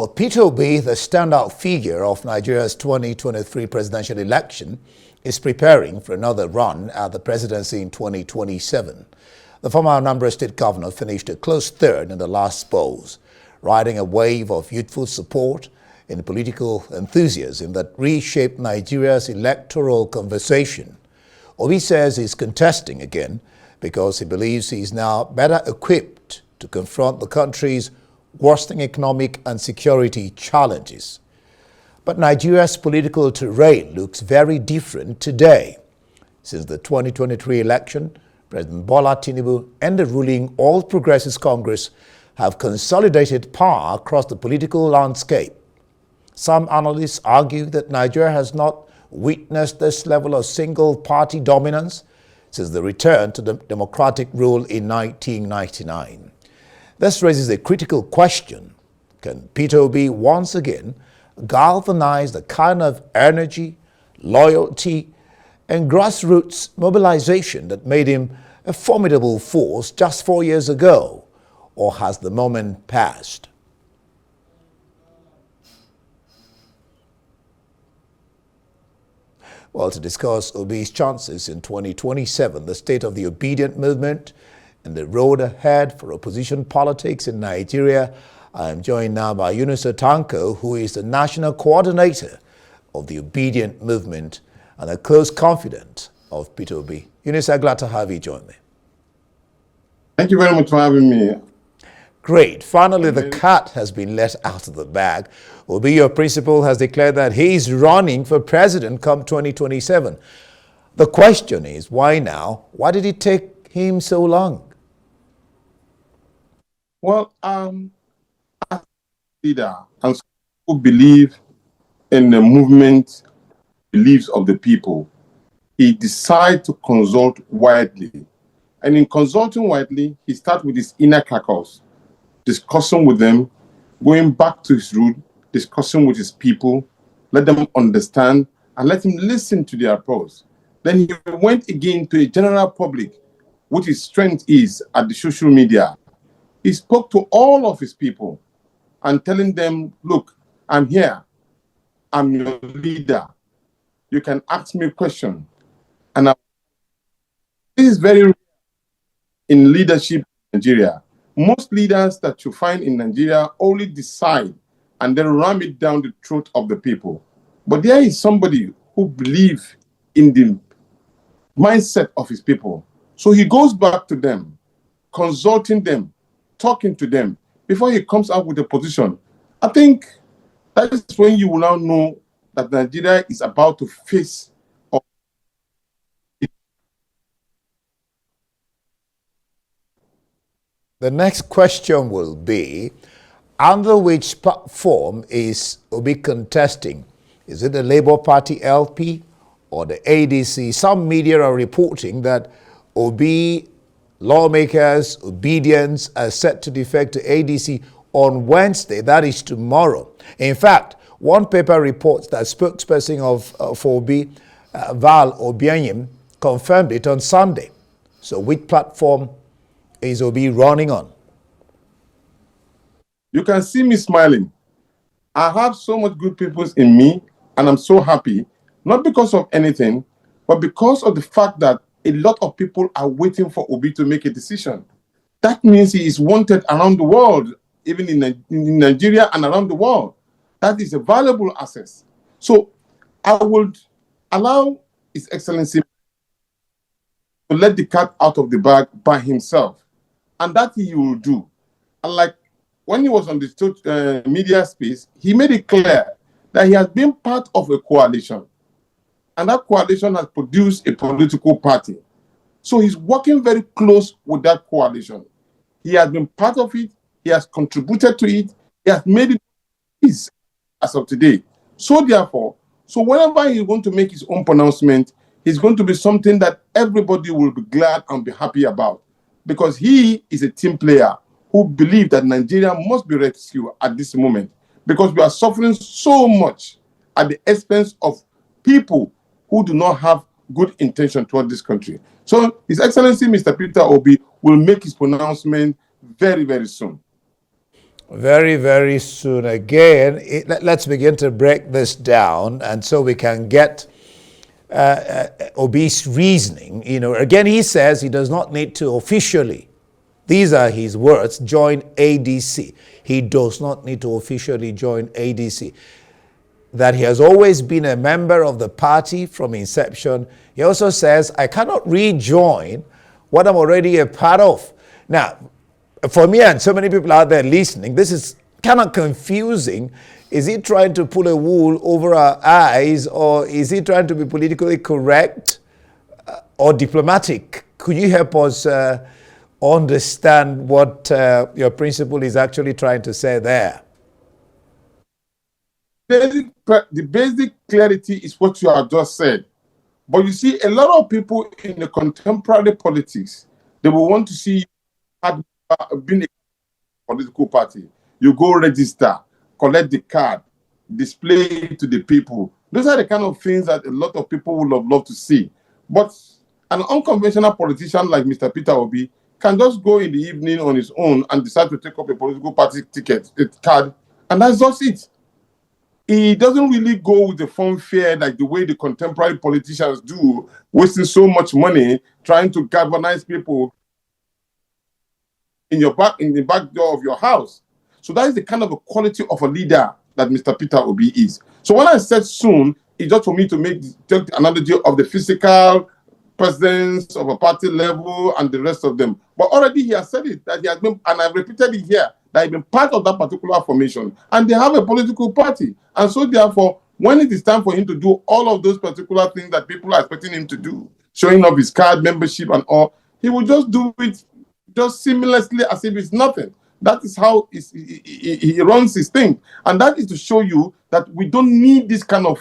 Well, Peter Obi, the standout figure of Nigeria's 2023 presidential election, is preparing for another run at the presidency in 2027. The former Anambra State governor finished a close third in the last polls, riding a wave of youthful support and political enthusiasm that reshaped Nigeria's electoral conversation. Obi says he's contesting again because he believes he is now better equipped to confront the country's worsening economic and security challenges. But Nigeria's political terrain looks very different today. Since the 2023 election, President Bola Tinubu and the ruling All Progressives Congress have consolidated power across the political landscape. Some analysts argue that Nigeria has not witnessed this level of single-party dominance since the return to the democratic rule in 1999. This raises a critical question. Can Peter Obi once again galvanize the kind of energy, loyalty, and grassroots mobilization that made him a formidable force just 4 years ago? Or has the moment passed? Well, to discuss Obi's chances in 2027, the state of the Obidient movement, and the road ahead for opposition politics in Nigeria, I am joined now by Yunusa Tanko, who is the national coordinator of the Obidient movement and a close confidant of Peter Obi. Yunusa, glad to have you join me. Thank you very much for having me. Great. Finally, the cat has been let out of the bag. Obi, your principal, has declared that he's running for president come 2027. The question is, why now? Why did it take him so long? Well, as a leader and who believe in the movement, beliefs of the people, he decided to consult widely. And in consulting widely, he started with his inner caucus, discussing with them, going back to his root, discussing with his people, let them understand and let him listen to their approach. Then he went again to a general public, which his strength is at the social media. He spoke to all of his people and telling them, look, I'm here. I'm your leader. You can ask me a question. And this is very rare in leadership in Nigeria. Most leaders that you find in Nigeria only decide and then ram it down the throat of the people. But there is somebody who believes in the mindset of his people. So he goes back to them, consulting them, talking to them before he comes out with a position. I think that is when you will now know that Nigeria is about to face. The next question will be, under which platform is Obi contesting? Is it the Labour Party LP or the ADC? Some media are reporting that Obi lawmakers, Obedience, are set to defect to ADC on Wednesday, that is tomorrow. In fact, one paper reports that spokesperson for Obi, Val Obianyim, confirmed it on Sunday. So which platform is Obi running on? You can see me smiling. I have so much good people in me, and I'm so happy, not because of anything, but because of the fact that a lot of people are waiting for Obi to make a decision. That means he is wanted around the world, even in Nigeria and around the world. That is a valuable asset. So I would allow His Excellency to let the cat out of the bag by himself. And that he will do. And like when he was on the media space, he made it clear that he has been part of a coalition. And that coalition has produced a political party. So he's working very close with that coalition. He has been part of it. He has contributed to it. He has made it his as of today. So therefore, whenever he's going to make his own pronouncement, it's going to be something that everybody will be glad and be happy about. Because he is a team player who believes that Nigeria must be rescued at this moment. Because we are suffering so much at the expense of people who do not have good intention toward this country. So His Excellency Mr. Peter Obi will make his pronouncement very, very soon. Very, very soon. Again, let's begin to break this down, and so we can get Obi's reasoning. Again, he says he does not need to officially, these are his words, join ADC. He does not need to officially join ADC. That he has always been a member of the party from inception. He also says, I cannot rejoin what I'm already a part of. Now, for me and so many people out there listening, this is kind of confusing. Is he trying to pull a wool over our eyes, or is he trying to be politically correct or diplomatic? Could you help us understand what your principal is actually trying to say there? The basic clarity is what you have just said. But you see, a lot of people in the contemporary politics, they will want to see you being a political party. You go register, collect the card, display it to the people. Those are the kind of things that a lot of people would have loved to see. But an unconventional politician like Mr. Peter Obi can just go in the evening on his own and decide to take up a political party ticket, a card, and that's just it. He doesn't really go with the fanfare like the way the contemporary politicians do, wasting so much money trying to galvanize people in the back door of your house. So that is the kind of a quality of a leader that Mr. Peter Obi is. So when I said soon, it's just for me to take the analogy of the physical presence of a party level and the rest of them. But already he has said it, that he has been, and I've repeated it here, that he's been part of that particular formation, and they have a political party. And so therefore, when it is time for him to do all of those particular things that people are expecting him to do, showing off his card, membership and all, he will just do it just seamlessly as if it's nothing. That is how he runs his thing. And that is to show you that we don't need this kind of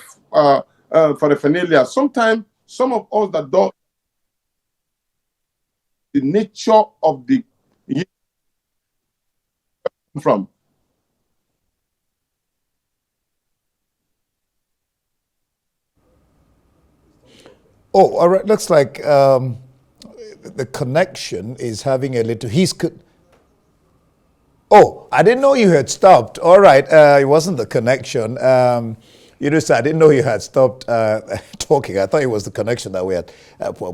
paraphernalia. Sometimes some of us that don't, the nature of the from. Oh, all right. Looks like the connection is having a little. Oh, I didn't know you had stopped. All right, it wasn't the connection. Yunusa, I didn't know you had stopped talking. I thought it was the connection that we had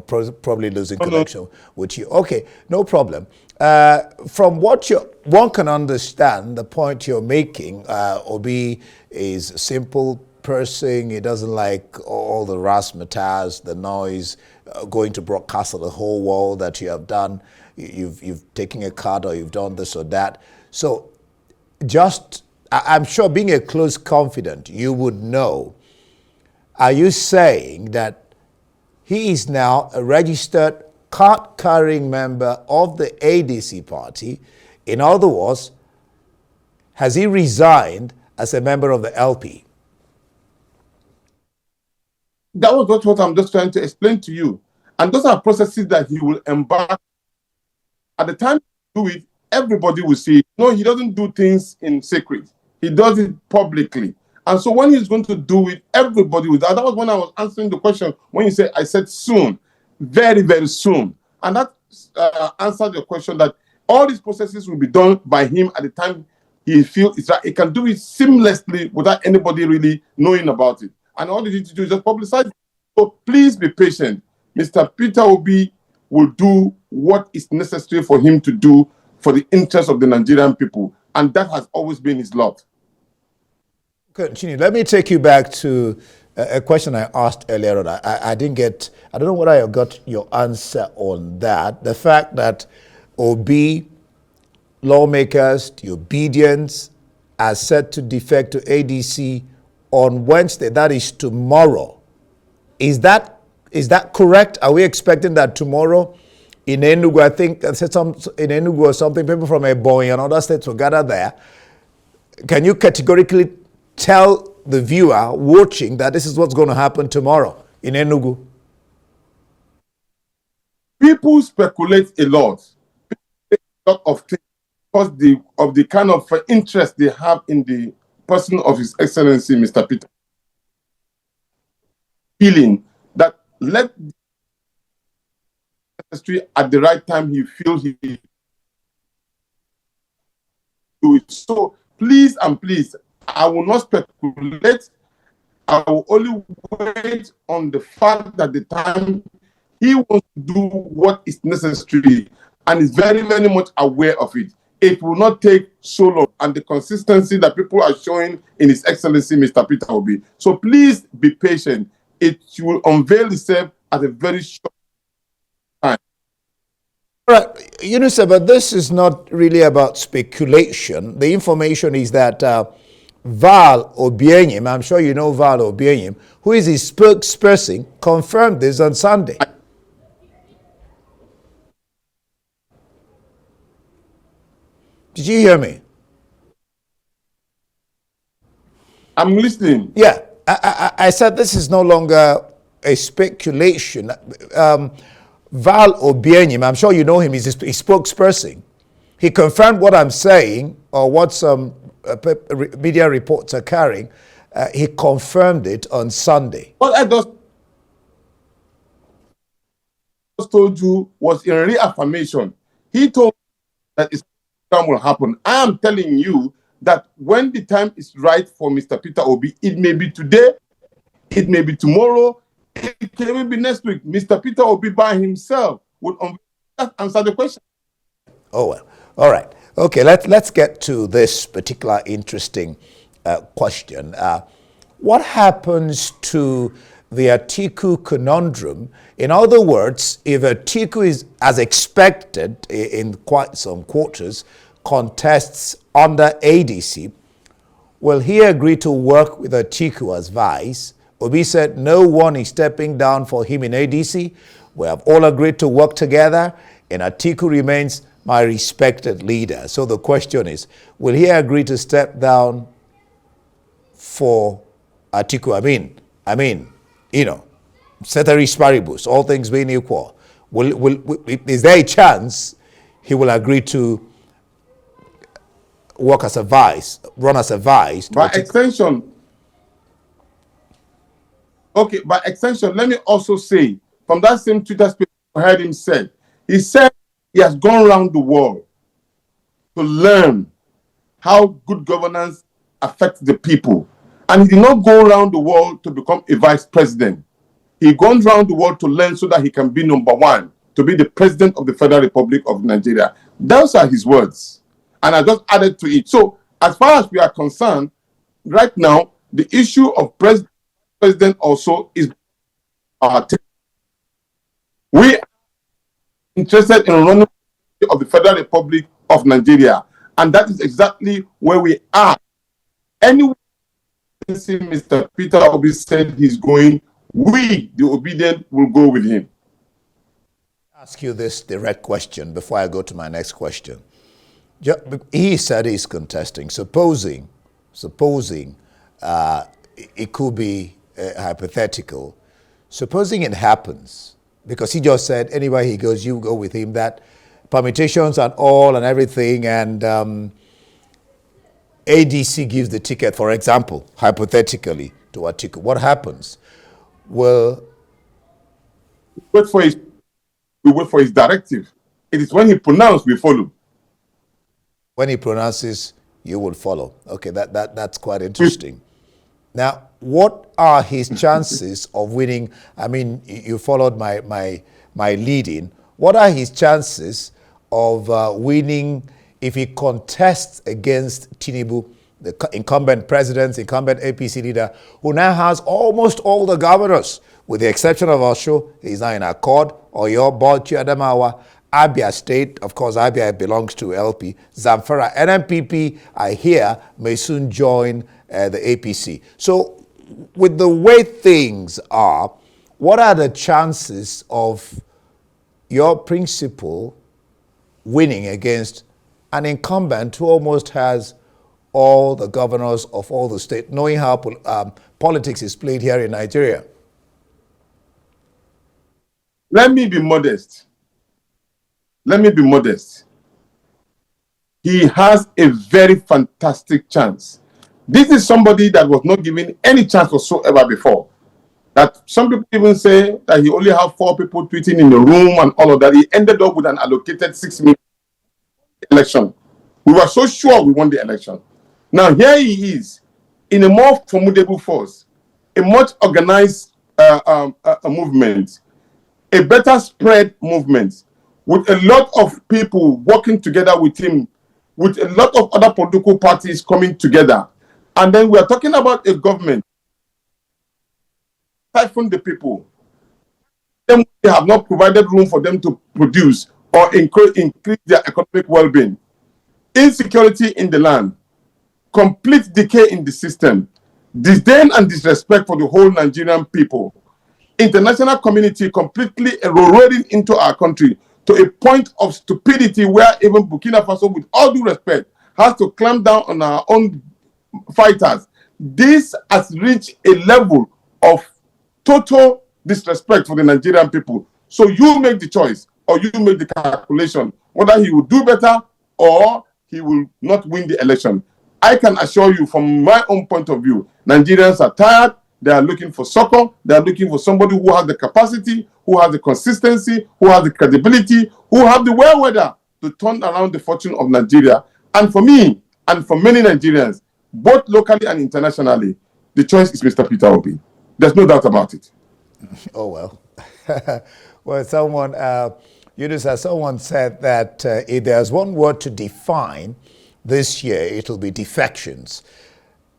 probably losing connection with you. Okay, no problem. From what one can understand, the point you're making, Obi is a simple person. He doesn't like all the razzmatazz, the noise, going to broadcast to the whole world that you have done. You've taken a card or you've done this or that. So I'm sure being a close confidant, you would know. Are you saying that he is now a registered card-carrying member of the ADC party? In other words, has he resigned as a member of the LP? That was what I'm just trying to explain to you. And those are processes that he will embark. At the time to do it, everybody will see. No, he doesn't do things in secret. He does it publicly. And so when he's going to do it, everybody will. That was when I was answering the question, when you said, I said soon, very, very soon. And that answered your question that all these processes will be done by him at the time he feels it's right. He can do it seamlessly without anybody really knowing about it. And all he needs to do is just publicize it. So please be patient. Mr. Peter Obi will do what is necessary for him to do for the interest of the Nigerian people. And that has always been his lot. Continue. Let me take you back to a question I asked earlier on. I don't know whether I got your answer on that. The fact that Obi, lawmakers, the Obidient, are set to defect to ADC on Wednesday, that is tomorrow. Is that correct? Are we expecting that tomorrow in Enugu? I think I said in Enugu or something, people from Ebonyi and other states will gather there. Can you categorically tell the viewer watching that this is what's going to happen tomorrow in Enugu? People speculate a lot of things because of the kind of interest they have in the person of His Excellency, Mr. Peter. Feeling that let the at the right time he feels he do it. So please and please, I will not speculate. I will only wait on the fact that the time he wants to do what is necessary and is very, very much aware of it. It will not take so long, and the consistency that people are showing in His Excellency, Mr. Peter Obi. So please be patient. It will unveil itself at a very short time. All right, Yunusa, but this is not really about speculation. The information is that Val Obienyim, I'm sure you know Val Obienyim, who is his spokesperson, confirmed this on Sunday. Did you hear me? I'm listening. Yeah, I said this is no longer a speculation. Val Obienyim, I'm sure you know him, he's his spokesperson. He confirmed what I'm saying, or what some media reports are carrying. He confirmed it on Sunday. What I just told you was in reaffirmation. He told that his program will happen. I am telling you that when the time is right for Mr. Peter Obi, it may be today, it may be tomorrow, it can even be next week. Mr. Peter Obi by himself would answer the question. Oh, well. All right. Okay, let's get to this particular interesting question. What happens to the Atiku conundrum? In other words, if Atiku is, as expected in quite some quarters, contests under ADC, will he agree to work with Atiku as vice? Obi said no one is stepping down for him in ADC. We have all agreed to work together, and Atiku remains my respected leader. So the question is, will he agree to step down for Atiku? I mean, you know, ceteris paribus, all things being equal. Is there a chance he will agree to work as a vice, run as a vice? By extension, okay, by extension, let me also say, from that same Twitter space I heard him say, he said he has gone around the world to learn how good governance affects the people. And he did not go around the world to become a vice president. He gone around the world to learn so that he can be number one, to be the president of the Federal Republic of Nigeria. Those are his words. And I just added to it. So as far as we are concerned, right now, the issue of president also is our team. We are interested in running of the Federal Republic of Nigeria. And that is exactly where we are. Anyway, Mr. Peter Obi said he's going, we, the Obidient, will go with him. I'll ask you this direct question before I go to my next question. He said he's contesting. Supposing it could be hypothetical. Supposing it happens, because he just said anywhere he goes, you go with him, that permutations and all and everything, and ADC gives the ticket, for example, hypothetically, to Atiku. What happens? Well, we wait for his directive. It is when he pronounces, we follow. When he pronounces, you will follow. Okay, that's quite interesting. Now, what are his chances of winning? I mean, you followed my lead-in. What are his chances of winning if he contests against Tinubu, the incumbent president, incumbent APC leader, who now has almost all the governors, with the exception of Osho? He's now in Accord, Oyo, Bauchi, Adamawa, Abia State. Of course, Abia belongs to LP. Zamfara, NMPP, I hear, may soon join the APC. So with the way things are, what are the chances of your principal winning against an incumbent who almost has all the governors of all the states, knowing how politics is played here in Nigeria? Let me be modest. He has a very fantastic chance. This is somebody that was not given any chance whatsoever before. That some people even say that he only had 4 people tweeting in the room and all of that. He ended up with an allocated 6 million election. We were so sure we won the election. Now here he is in a more formidable force, a much organized movement, a better spread movement, with a lot of people working together with him, with a lot of other political parties coming together. And then we are talking about a government siphon the people. They have not provided room for them to produce or increase their economic well-being. Insecurity in the land, complete decay in the system, disdain and disrespect for the whole Nigerian people, international community completely eroding into our country to a point of stupidity where even Burkina Faso, with all due respect, has to clamp down on our own fighters. This has reached a level of total disrespect for the Nigerian people. So you make the choice, or you make the calculation whether he will do better or he will not win the election. I can assure you, from my own point of view, Nigerians are tired. They are looking for succor. They are looking for somebody who has the capacity, who has the consistency, who has the credibility, who have the wherewithal to turn around the fortune of Nigeria. And for me, and for many Nigerians, both locally and internationally, the choice is Mr. Peter Obi. There's no doubt about it. Oh, well. Well, someone, Yunusa, someone said that if there's one word to define this year, it'll be defections.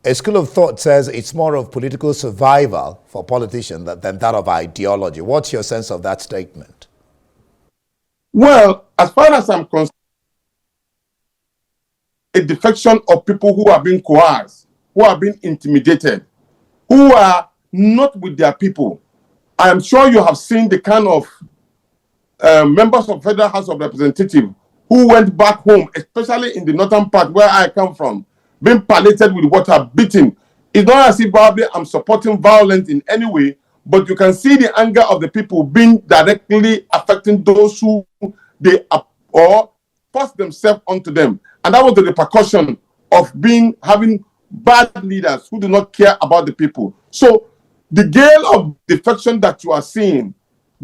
A school of thought says it's more of political survival for politicians than that of ideology. What's your sense of that statement? Well, as far as I'm concerned, a defection of people who are being coerced, who are being intimidated, who are not with their people. I am sure you have seen the kind of members of Federal House of Representatives who went back home, especially in the northern part where I come from, being pallated with water, beaten. It's not as if probably I'm supporting violence in any way, but you can see the anger of the people being directly affecting those who they or force themselves onto them. And that was the repercussion of having bad leaders who do not care about the people. So the gale of defection that you are seeing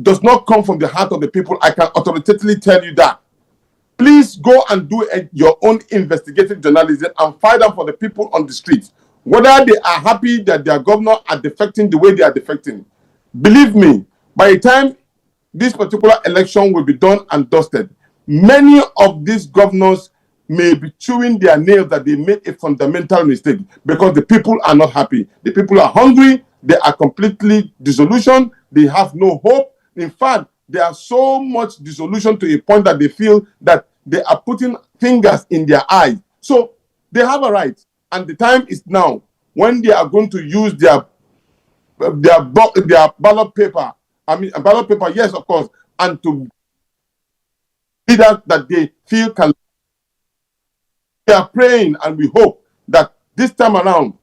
does not come from the heart of the people. I can authoritatively tell you that. Please go and do your own investigative journalism and find out for the people on the streets whether they are happy that their governor are defecting the way they are defecting. Believe me, by the time this particular election will be done and dusted, many of these governors may be chewing their nails that they made a fundamental mistake because the people are not happy. The people are hungry. They are completely disillusioned. They have no hope. In fact, there are so much disillusion to a point that they feel that they are putting fingers in their eyes. So they have a right, and the time is now when they are going to use their ballot paper. I mean, a ballot paper, yes, of course, and to leaders that they feel can. We are praying and we hope that this time around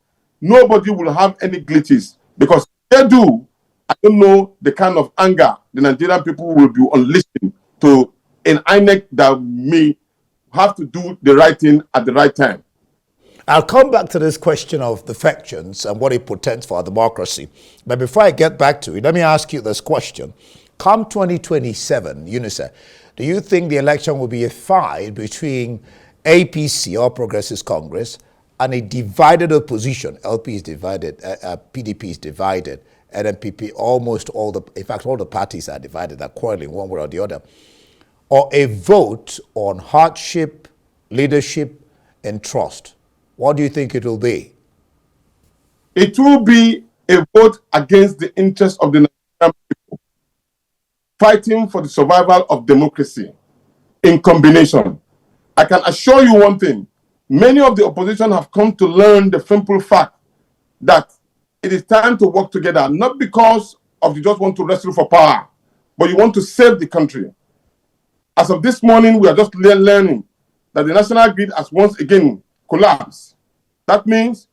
nobody will have any glitches, because if they do, I don't know the kind of anger the Nigerian people will be unleashing to an INEC that may have to do the right thing at the right time. I'll come back to this question of defections and what it portends for our democracy. But before I get back to it, let me ask you this question. Come 2027, Yunusa, do you think the election will be a fight between APC, All Progressives Congress, and a divided opposition? LP is divided, PDP is divided, NNPP, almost all the parties are divided, are quarreling one way or the other. Or a vote on hardship, leadership, and trust? What do you think it will be? It will be a vote against the interests of the Nigerian people, fighting for the survival of democracy in combination. I can assure you one thing. Many of the opposition have come to learn the simple fact that it is time to work together, not because of you just want to wrestle for power, but you want to save the country. As of this morning, we are just learning that the national grid has once again collapsed. That means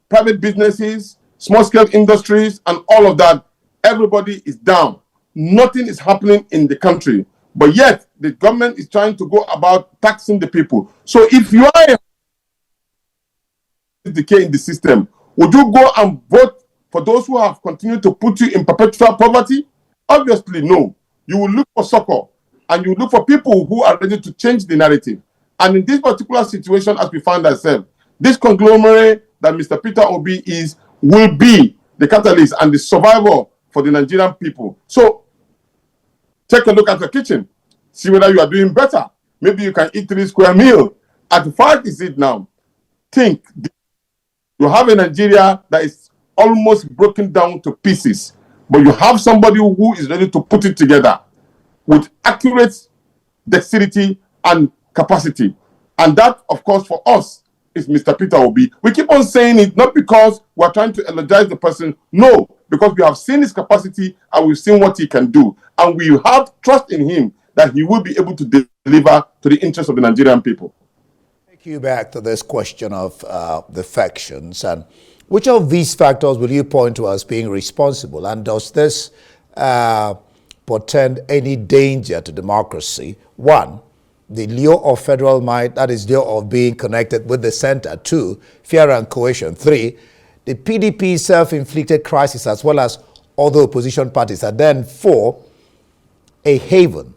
private businesses, small-scale industries, and all of that, everybody is down. Nothing is happening in the country. But yet, the government is trying to go about taxing the people. So if you are a decay in the system, would you go and vote for those who have continued to put you in perpetual poverty? Obviously, no. You will look for succor, and you look for people who are ready to change the narrative. And in this particular situation, as we find ourselves, this conglomerate that Mr. Peter Obi is will be the catalyst and the survivor for the Nigerian people. So take a look at the kitchen. See whether you are doing better. Maybe you can eat 3 square meals. At 5 is it now? Think. You have a Nigeria that is almost broken down to pieces, but you have somebody who is ready to put it together with accurate dexterity and capacity. And that, of course, for us, is Mr. Peter Obi. We keep on saying it not because we're trying to eulogize the person, no, because we have seen his capacity and we've seen what he can do. And we have trust in him that he will be able to deliver to the interests of the Nigerian people. Take you back to this question of defections, and which of these factors will you point to as being responsible, and does this portend any danger to democracy? 1, the lure of federal might, that is, lure of being connected with the center. 2, fear and coercion. 3, the PDP self-inflicted crisis as well as other opposition parties. And then 4, a haven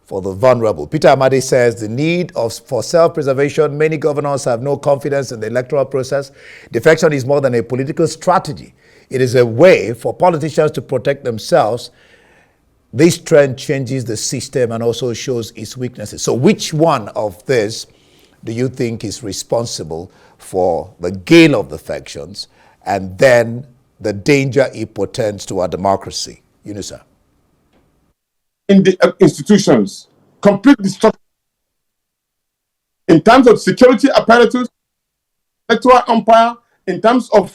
for the vulnerable. Peter Amadi says the need for self-preservation. Many governors have no confidence in the electoral process. Defection is more than a political strategy. It is a way for politicians to protect themselves. This trend changes the system and also shows its weaknesses. So which one of this do you think is responsible for the gain of defections and then the danger it portends to our democracy? Yunusa. In the institutions, complete destruction in terms of security apparatus, electoral empire, in terms of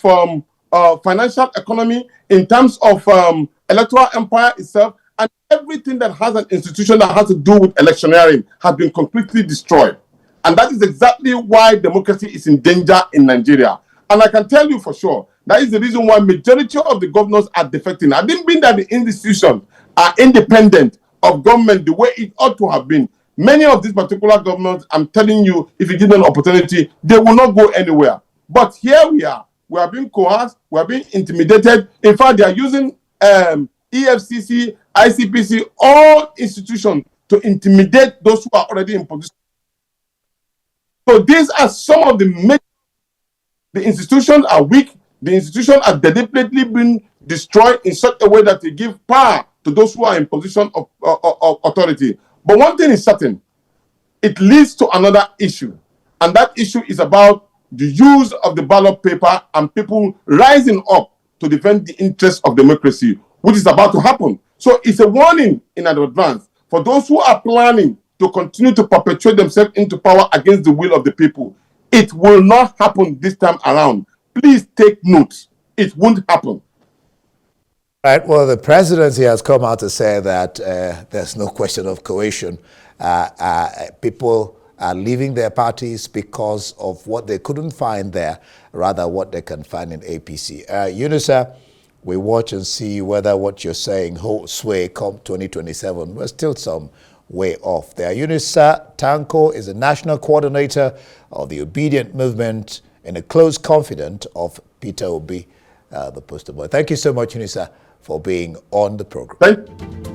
financial economy, in terms of electoral empire itself, and everything that has an institution that has to do with electioneering has been completely destroyed. And that is exactly why democracy is in danger in Nigeria. And I can tell you for sure, that is the reason why majority of the governors are defecting. I didn't mean that the institutions are independent of government the way it ought to have been. Many of these particular governments, I'm telling you, if you give them an opportunity, they will not go anywhere. But here we are being coerced, we are being intimidated. In fact, they are using EFCC, ICPC, all institutions to intimidate those who are already in position. So these are some of the major. The institutions are weak. The institutions are deliberately being destroyed in such a way that they give power to those who are in position of authority. But one thing is certain, it leads to another issue. And that issue is about the use of the ballot paper and people rising up to defend the interests of democracy, which is about to happen. So it's a warning in advance for those who are planning to continue to perpetuate themselves into power against the will of the people. It will not happen this time around. Please take note. It won't happen. Right. Well, the presidency has come out to say that there's no question of coercion. People are leaving their parties because of what they couldn't find there, rather what they can find in APC. Yunusa, we watch and see whether what you're saying holds sway come 2027. We're still some way off there. Yunusa Tanko is the national coordinator of the Obidient movement and a close confidant of Peter Obi, the poster boy. Thank you so much, Yunusa, for being on the program. Thank you.